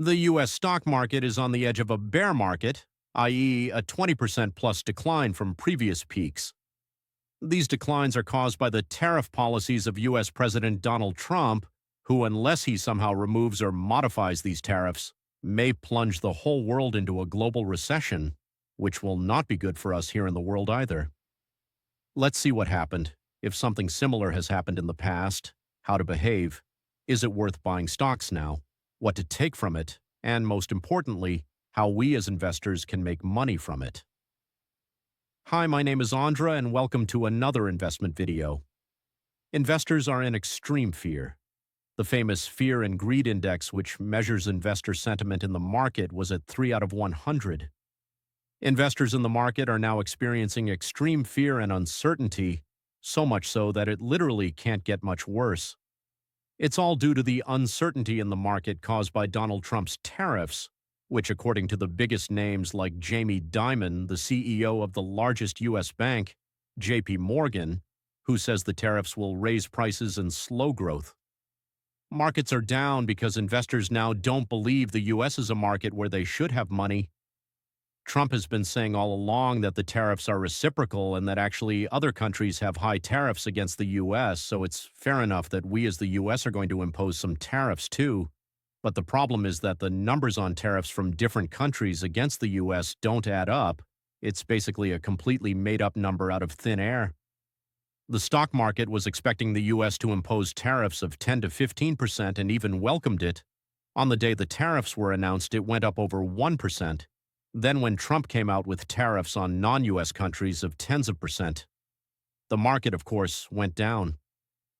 The U.S. stock market is on the edge of a bear market, i.e., a 20% plus decline from previous peaks. These declines are caused by the tariff policies of U.S. President Donald Trump, who, unless he somehow removes or modifies these tariffs, may plunge the whole world into a global recession, which will not be good for us here in the world either. Let's see what happened, if something similar has happened in the past, how to behave, is it worth buying stocks now, what to take from it, and most importantly, how we as investors can make money from it. Hi, my name is Andra, and welcome to another investment video. Investors are in extreme fear. The famous Fear and Greed Index, which measures investor sentiment in the market, was at 3 out of 100. Investors in the market are now experiencing extreme fear and uncertainty, so much so that it literally can't get much worse. It's all due to the uncertainty in the market caused by Donald Trump's tariffs, which, according to the biggest names like Jamie Dimon, the CEO of the largest U.S. bank, J.P. Morgan, who says the tariffs will raise prices and slow growth. Markets are down because investors now don't believe the U.S. is a market where they should have money. Trump has been saying all along that the tariffs are reciprocal and that actually other countries have high tariffs against the U.S., so it's fair enough that we as the U.S. are going to impose some tariffs too. But the problem is that the numbers on tariffs from different countries against the U.S. don't add up. It's basically a completely made-up number out of thin air. The stock market was expecting the U.S. to impose tariffs of 10 to 15% and even welcomed it. On the day the tariffs were announced, it went up over 1%. Then when Trump came out with tariffs on non-U.S. countries of tens of percent, the market, of course, went down.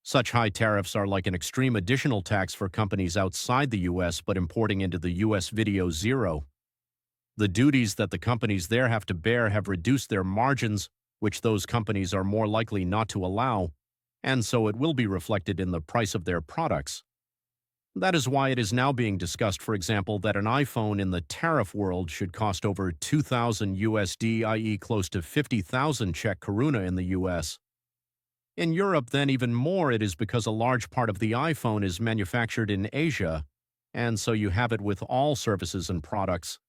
Such high tariffs are like an extreme additional tax for companies outside the U.S. but importing into the U.S. video zero. The duties that the companies there have to bear have reduced their margins, which those companies are more likely not to allow, and so it will be reflected in the price of their products. That is why it is now being discussed, for example, that an iPhone in the tariff world should cost over 2,000 USD, i.e. close to 50,000 Czech koruna in the US. In Europe, then even more, it is because a large part of the iPhone is manufactured in Asia, and so you have it with all services and products.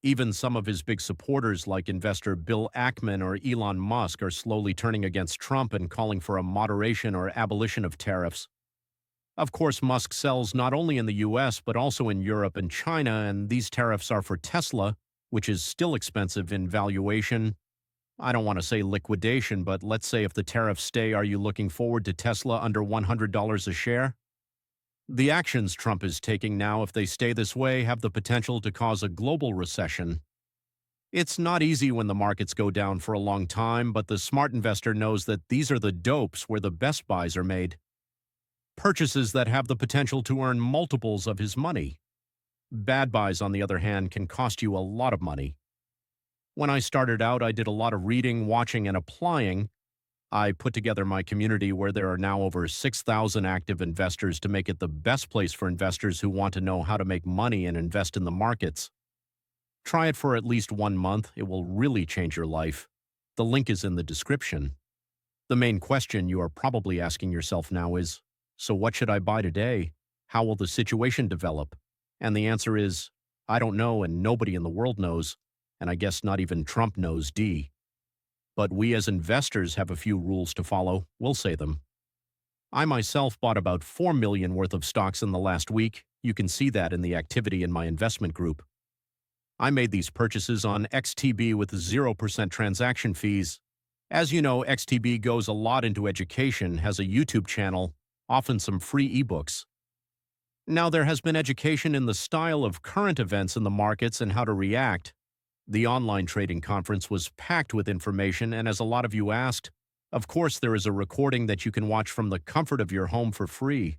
Even some of his big supporters like investor Bill Ackman or Elon Musk are slowly turning against Trump and calling for a moderation or abolition of tariffs. Of course, Musk sells not only in the U.S. but also in Europe and China, and these tariffs are for Tesla, which is still expensive in valuation. I don't want to say liquidation, but let's say if the tariffs stay, are you looking forward to Tesla under $100 a share? The actions Trump is taking now, if they stay this way, have the potential to cause a global recession. It's not easy when the markets go down for a long time, but the smart investor knows that these are the dopes where the best buys are made. Purchases that have the potential to earn multiples of his money. Bad buys, on the other hand, can cost you a lot of money. When I started out, I did a lot of reading, watching, and applying. I put together my community where there are now over 6,000 active investors to make it the best place for investors who want to know how to make money and invest in the markets. Try it for at least 1 month. It will really change your life. The link is in the description. The main question you are probably asking yourself now is, so what should I buy today? How will the situation develop? And the answer is, I don't know, and nobody in the world knows, and I guess not even Trump knows D. But we as investors have a few rules to follow. We'll say them. I myself bought about 4 million worth of stocks in the last week. You can see that in the activity in my investment group. I made these purchases on XTB with 0% transaction fees. As you know, XTB goes a lot into education, has a YouTube channel, often some free ebooks. Now, there has been education in the style of current events in the markets and how to react. The online trading conference was packed with information, and as a lot of you asked, of course there is a recording that you can watch from the comfort of your home for free.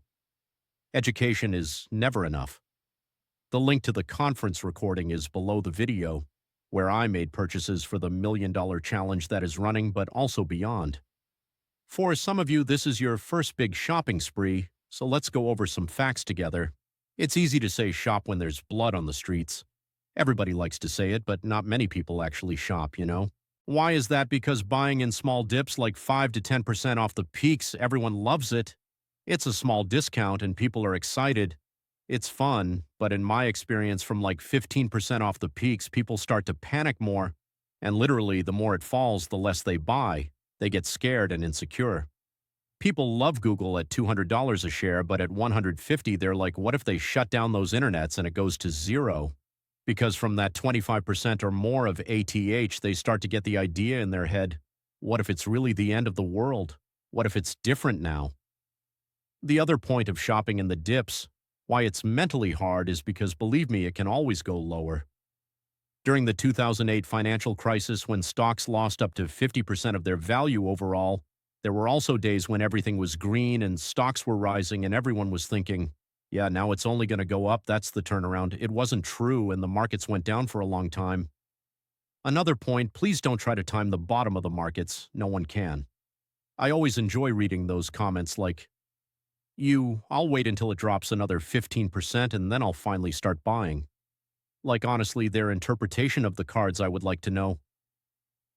Education is never enough. The link to the conference recording is below the video, where I made purchases for the $1 million challenge that is running, but also beyond. For some of you, this is your first big shopping spree, so let's go over some facts together. It's easy to say shop when there's blood on the streets. Everybody likes to say it, but not many people actually shop, you know? Why is that? Because buying in small dips like 5 to 10% off the peaks, everyone loves it. It's a small discount and people are excited. It's fun, but in my experience, from like 15% off the peaks, people start to panic more, and literally, the more it falls, the less they buy. They get scared and insecure. People love Google at $200 a share, but at 150, they're like, what if they shut down those internets and it goes to zero? Because from that 25% or more of ATH, they start to get the idea in their head, what if it's really the end of the world? What if it's different now? The other point of shopping in the dips, why it's mentally hard, is because, believe me, it can always go lower. During the 2008 financial crisis, when stocks lost up to 50% of their value overall, there were also days when everything was green and stocks were rising and everyone was thinking, yeah, now it's only going to go up, that's the turnaround. It wasn't true, and the markets went down for a long time. Another point, please don't try to time the bottom of the markets. No one can. I always enjoy reading those comments like, I'll wait until it drops another 15% and then I'll finally start buying. Like, honestly, their interpretation of the cards I would like to know.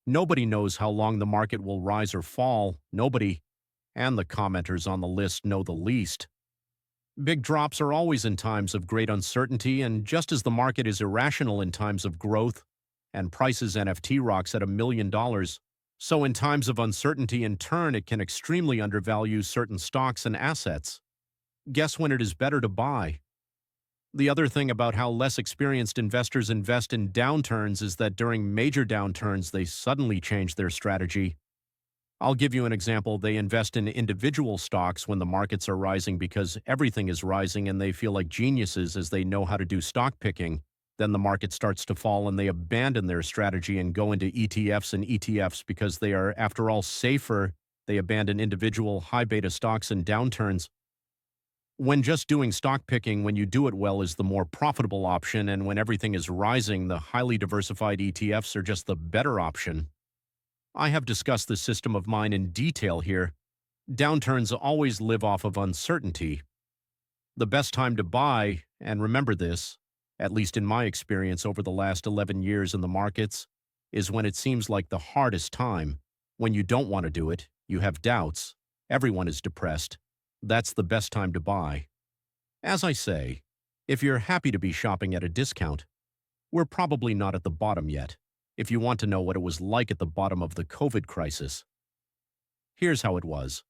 Nobody knows how long the market will rise or fall. Nobody, and the commenters on the list, know the least. Big drops are always in times of great uncertainty, and just as the market is irrational in times of growth and prices NFT rocks at $1 million, so in times of uncertainty in turn it can extremely undervalue certain stocks and assets. Guess when it is better to buy? The other thing about how less experienced investors invest in downturns is that during major downturns they suddenly change their strategy. I'll give you an example. They invest in individual stocks when the markets are rising because everything is rising and they feel like geniuses as they know how to do stock picking. Then the market starts to fall and they abandon their strategy and go into ETFs and ETFs because they are, after all, safer. They abandon individual high beta stocks in downturns. When just doing stock picking, when you do it well, is the more profitable option, and when everything is rising, the highly diversified ETFs are just the better option. I have discussed this system of mine in detail here. Downturns always live off of uncertainty. The best time to buy, and remember this, at least in my experience over the last 11 years in the markets, is when it seems like the hardest time. When you don't want to do it, you have doubts, everyone is depressed. That's the best time to buy. As I say, if you're happy to be shopping at a discount, we're probably not at the bottom yet. If you want to know what it was like at the bottom of the COVID crisis, here's how it was.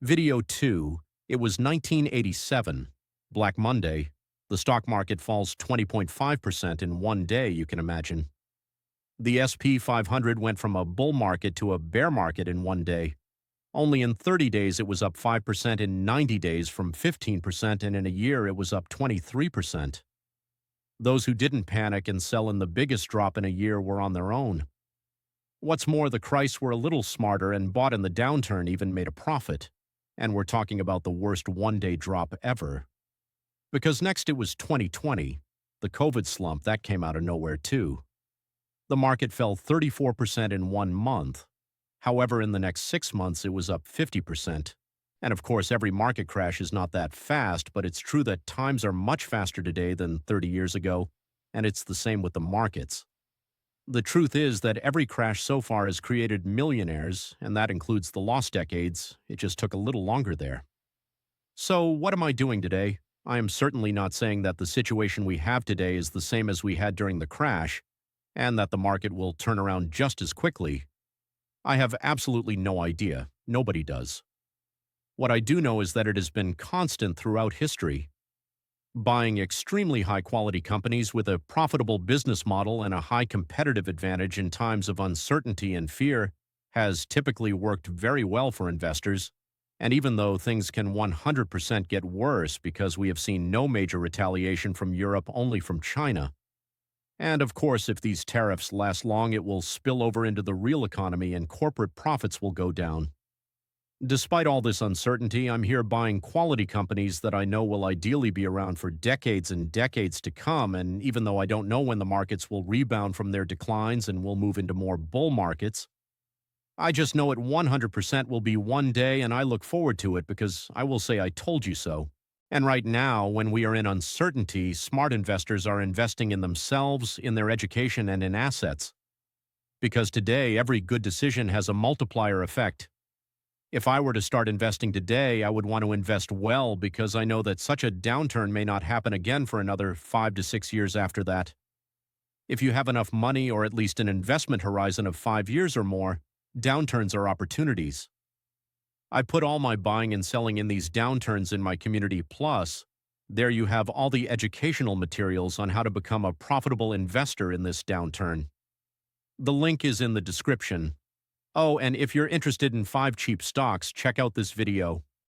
Video 2, it was 1987, Black Monday. The stock market falls 20.5% in one day, you can imagine. The SP 500 went from a bull market to a bear market in one day. Only in 30 days it was up 5%, in 90 days from 15%, and in a year it was up 23%. Those who didn't panic and sell in the biggest drop in a year were on their own. What's more, the Christs were a little smarter and bought in the downturn, even made a profit. And we're talking about the worst one-day drop ever. Because next it was 2020, the COVID slump, that came out of nowhere too. The market fell 34% in 1 month. However, in the next 6 months, it was up 50%. And of course, every market crash is not that fast, but it's true that times are much faster today than 30 years ago, and it's the same with the markets. The truth is that every crash so far has created millionaires, and that includes the lost decades. It just took a little longer there. So, what am I doing today? I am certainly not saying that the situation we have today is the same as we had during the crash, and that the market will turn around just as quickly. I have absolutely no idea. Nobody does. What I do know is that it has been constant throughout history. Buying extremely high-quality companies with a profitable business model and a high competitive advantage in times of uncertainty and fear has typically worked very well for investors. And even though things can 100% get worse because we have seen no major retaliation from Europe, only from China. And of course, if these tariffs last long, it will spill over into the real economy and corporate profits will go down. Despite all this uncertainty, I'm here buying quality companies that I know will ideally be around for decades and decades to come, and even though I don't know when the markets will rebound from their declines and will move into more bull markets, I just know it 100% will be one day, and I look forward to it because I will say I told you so. And right now, when we are in uncertainty, smart investors are investing in themselves, in their education, and in assets. Because today, every good decision has a multiplier effect. If I were to start investing today, I would want to invest well because I know that such a downturn may not happen again for another 5 to 6 years after that. If you have enough money or at least an investment horizon of 5 years or more, downturns are opportunities. I put all my buying and selling in these downturns in my Community Plus. There you have all the educational materials on how to become a profitable investor in this downturn. The link is in the description. Oh, and if you're interested in 5 cheap stocks, check out this video.